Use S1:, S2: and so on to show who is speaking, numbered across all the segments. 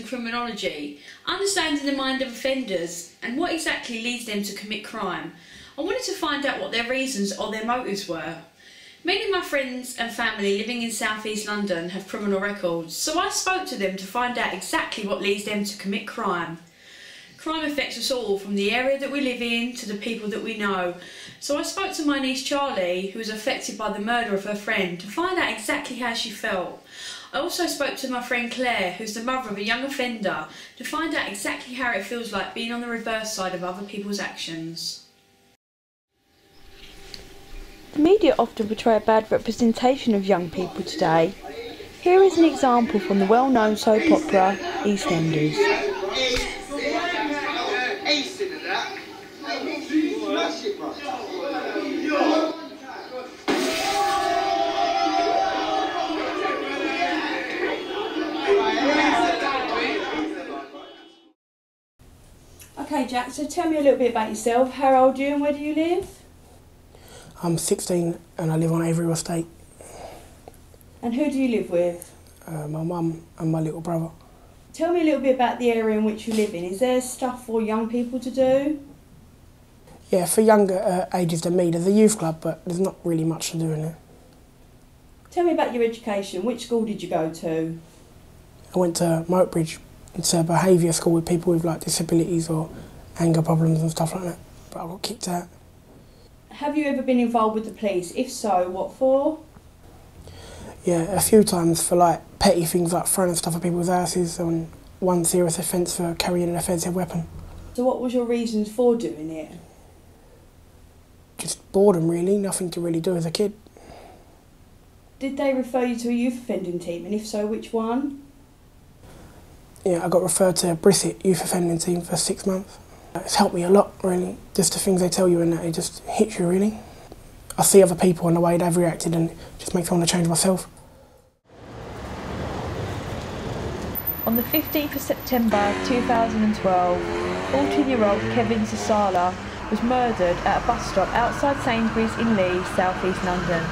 S1: in criminology, understanding the mind of offenders and what exactly leads them to commit crime. I wanted to find out what their reasons or their motives were. Many of my friends and family living in South East London have criminal records, so I spoke to them to find out exactly what leads them to commit crime. Crime affects us all, from the area that we live in to the people that we know. So I spoke to my niece Charlie, who was affected by the murder of her friend, to find out exactly how she felt. I also spoke to my friend Claire, who's the mother of a young offender, to find out exactly how it feels like being on the reverse side of other people's actions.
S2: The media often portray a bad representation of young people today. Here is an example from the well-known soap opera EastEnders. Okay, Jack, so tell me a little bit about yourself. How old are you and where do you live?
S3: I'm 16 and I live on Avery Estate.
S2: And who do you live with?
S3: My mum and my little brother.
S2: Tell me a little bit about the area in which you live in. Is there stuff for young people to do?
S3: Yeah, for younger ages than me, there's a youth club, but there's not really much to do in there.
S2: Tell me about your education. Which school did you go to?
S3: I went to Moatbridge. It's a behaviour school with people with like disabilities or anger problems and stuff like that, but I got kicked out.
S2: Have you ever been involved with the police? If so, what for?
S3: Yeah, a few times for like petty things like throwing stuff at people's houses, and one serious offence for carrying an offensive weapon.
S2: So what was your reasons for doing it?
S3: Just boredom really, nothing to really do as a kid.
S2: Did they refer you to a youth offending team, and if so, which one?
S3: Yeah, I got referred to Brissett youth offending team for 6 months. It's helped me a lot, really. Just the things they tell you and that, it just hits you, really. I see other people and the way they've reacted and it just makes me want to change myself.
S2: On the 15th of September 2012, 14-year-old Kevin Sasala was murdered at a bus stop outside Sainsbury's in Lee, South East London.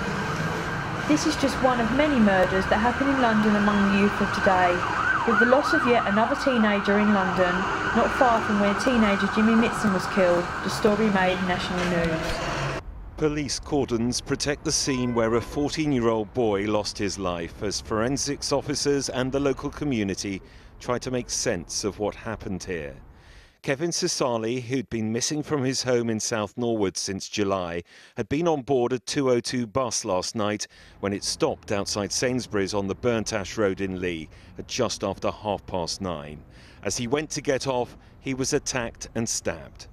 S2: This is just one of many murders that happen in London among the youth of today, with the loss of yet another teenager in London, not far from where teenager Jimmy Mitson was killed. The story made national news.
S4: Police cordons protect the scene where a 14-year-old boy lost his life as forensics officers and the local community try to make sense of what happened here. Kevin Sasali, who'd been missing from his home in South Norwood since July, had been on board a 202 bus last night when it stopped outside Sainsbury's on the Burnt Ash Road in Lee at just after 9:30. As he went to get off, he was attacked and stabbed.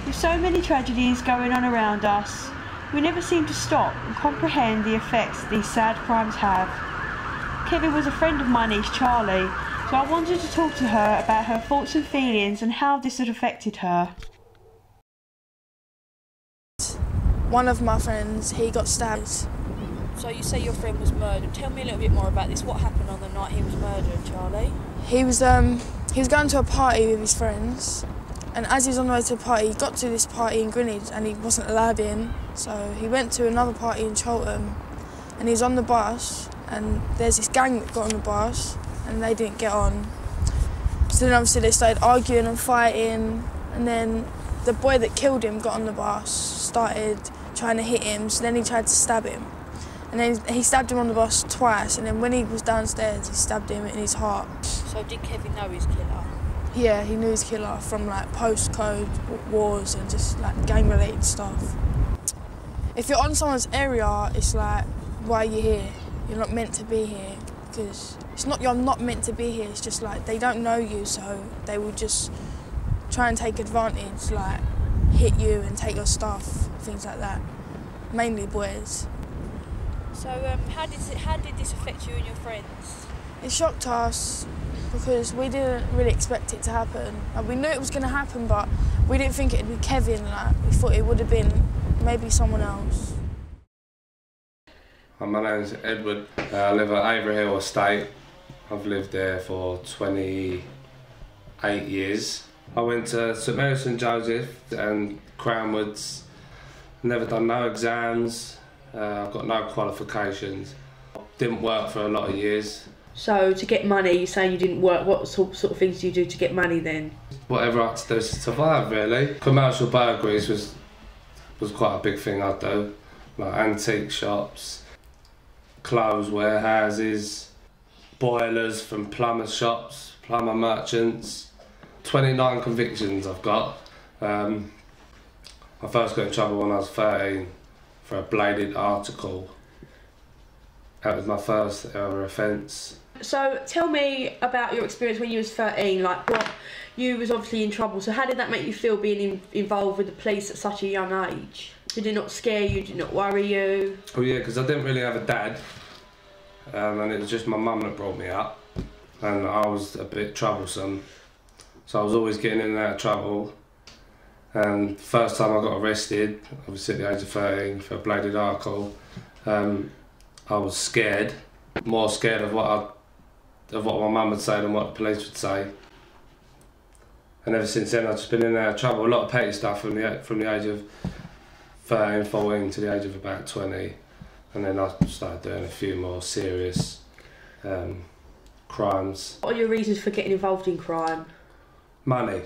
S2: With so many tragedies going on around us, we never seem to stop and comprehend the effects these sad crimes have. Kevin was a friend of my niece Charlie, so I wanted to talk to her about her thoughts and feelings and how this had affected her.
S5: One of my friends, he got stabbed.
S6: So you say your friend was murdered. Tell me a little bit more about this. What happened on the night he was murdered, Charlie?
S5: He was going to a party with his friends, and as he was on the way to the party, he got to this party in Greenwich and he wasn't allowed in, so he went to another party in Cheltenham, and he was on the bus, and there's this gang that got on the bus and they didn't get on. So then obviously they started arguing and fighting, and then the boy that killed him got on the bus, started trying to hit him, so then he tried to stab him. And then he stabbed him on the bus twice, and then when he was downstairs he stabbed him in his heart.
S6: So did Kevin know his killer?
S5: Yeah, he knew his killer from like postcode wars and just like gang related stuff. If you're on someone's area, it's like, why are you here? You're not meant to be here, because it's not you're not meant to be here, it's just like they don't know you, so they will just try and take advantage, like hit you and take your stuff, things like that. Mainly boys.
S6: So how did this affect you and your friends?
S5: It shocked us because we didn't really expect it to happen. Like, we knew it was going to happen, but we didn't think it'd be Kevin. Like, we thought it would have been maybe someone else.
S7: My name's Edward. I live at Avery Hill Estate. I've lived there for 28 years. I went to St Mary St Joseph and Crownwoods. Never done no exams. I've got no qualifications. Didn't work for a lot of years.
S2: So to get money, you're saying you didn't work. What sort of things do you do to get money then?
S7: Whatever I had to do to survive, really. Commercial burglaries was quite a big thing I'd do. Like antique shops, clothes warehouses, boilers from plumber shops, plumber merchants. 29 convictions I've got. I first got in trouble when I was 13 for a bladed article. That was my first ever offence.
S2: So tell me about your experience when you was 13, like what, you was obviously in trouble, so how did that make you feel being involved with the police at such a young age? Did it not scare you, did it not worry you?
S7: Oh yeah, because I didn't really have a dad, and it was just my mum that brought me up, and I was a bit troublesome, so I was always getting in and out of trouble. And the first time I got arrested, obviously at the age of 13 for a bladed article, I was scared, more scared of what my mum would say than what the police would say. And ever since then I've just been in and out of trouble, a lot of petty stuff from the age of 13, 14 to the age of about 20. And then I started doing a few more serious crimes.
S2: What are your reasons for getting involved in crime?
S7: Money.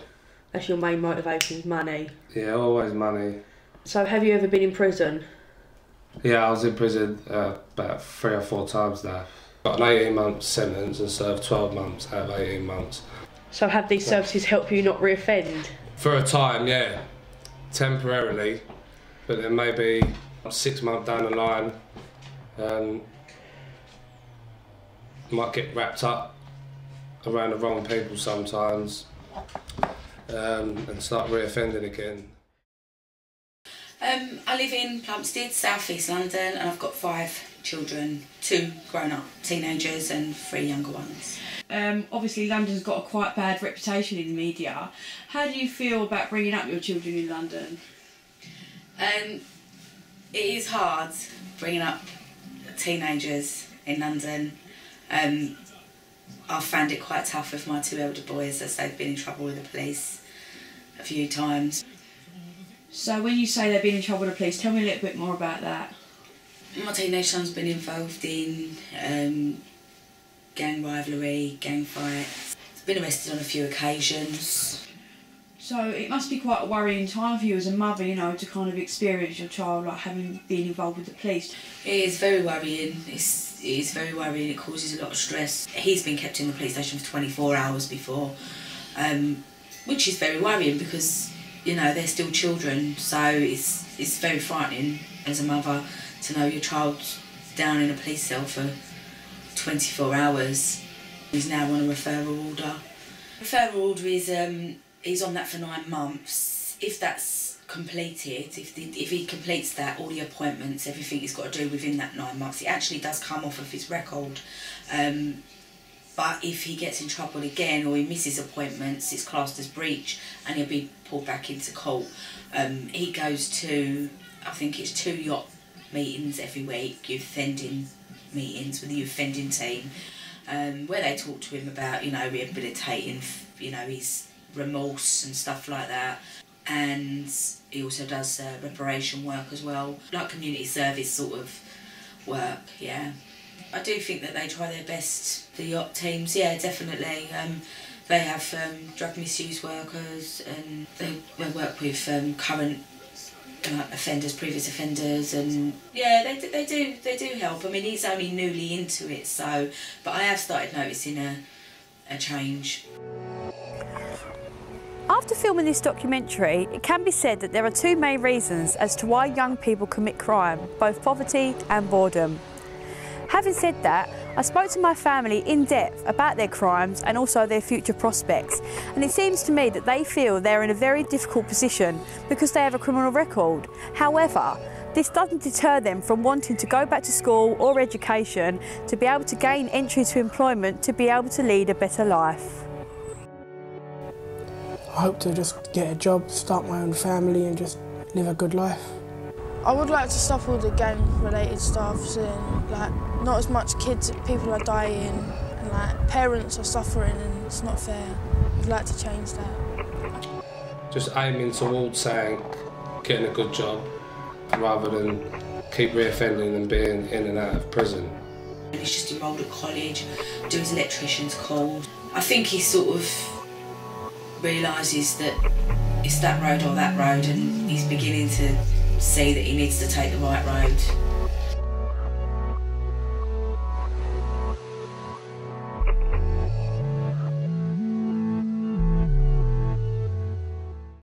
S2: That's your main motivation, is money?
S7: Yeah, always money.
S2: So have you ever been in prison?
S7: Yeah, I was in prison about 3 or 4 times now. Got an 18-month sentence and served 12 months out of 18 months.
S2: So have these services helped you not reoffend?
S7: For a time, yeah. Temporarily. But then maybe 6 months down the line, might get wrapped up around the wrong people sometimes, and start reoffending again.
S8: I live in Plumstead, South East London, and I've got 5 children, 2 grown-up teenagers and 3 younger ones.
S1: Obviously London's got a quite bad reputation in the media. How do you feel about bringing up your children in London?
S8: It is hard bringing up teenagers in London. I've found it quite tough with my 2 elder boys as they've been in trouble with the police a few times.
S1: So when you say they've been in trouble with the police, tell me a little bit more about that.
S8: My teenage son's been involved in gang rivalry, gang fights. He's been arrested on a few occasions.
S1: So it must be quite a worrying time for you as a mother, you know, to kind of experience your child like having been involved with the police.
S8: It is very worrying. It is very worrying. It causes a lot of stress. He's been kept in the police station for 24 hours before, which is very worrying because, you know, they're still children, so it's very frightening as a mother to know your child's down in a police cell for 24 hours. He's now on a referral order. Referral order is he's on that for 9 months. If that's completed, if he completes that, all the appointments, everything he's got to do within that 9 months, it actually does come off of his record. But if he gets in trouble again or he misses appointments, it's classed as breach and he'll be pulled back into court. He goes to, I think it's 2 yacht meetings every week, youth offending meetings with the youth offending team, where they talk to him about, you know, rehabilitating, you know, his remorse and stuff like that. And he also does reparation work as well, like community service sort of work, yeah. I do think that they try their best, the yacht teams, yeah, definitely. They have drug misuse workers and they work with current offenders, previous offenders, and yeah, they do help. I mean, he's only newly into it, so, but I have started noticing a change.
S6: After filming this documentary, it can be said that there are 2 main reasons as to why young people commit crime, both poverty and boredom. Having said that, I spoke to my family in depth about their crimes and also their future prospects, and it seems to me that they feel they're in a very difficult position because they have a criminal record. However, this doesn't deter them from wanting to go back to school or education to be able to gain entry to employment to be able to lead a better life.
S3: I hope to just get a job, start my own family and just live a good life.
S5: I would like to stop all the gang-related stuff, and like not as much kids, people are dying, and like parents are suffering, and it's not fair. I'd like to change that.
S7: Just aiming towards saying, getting a good job, rather than keep reoffending and being in and out of prison.
S8: And he's just enrolled at college, doing his electrician's course. I think he sort of realises that it's that road or that road, and he's beginning to see that he needs to take the right road.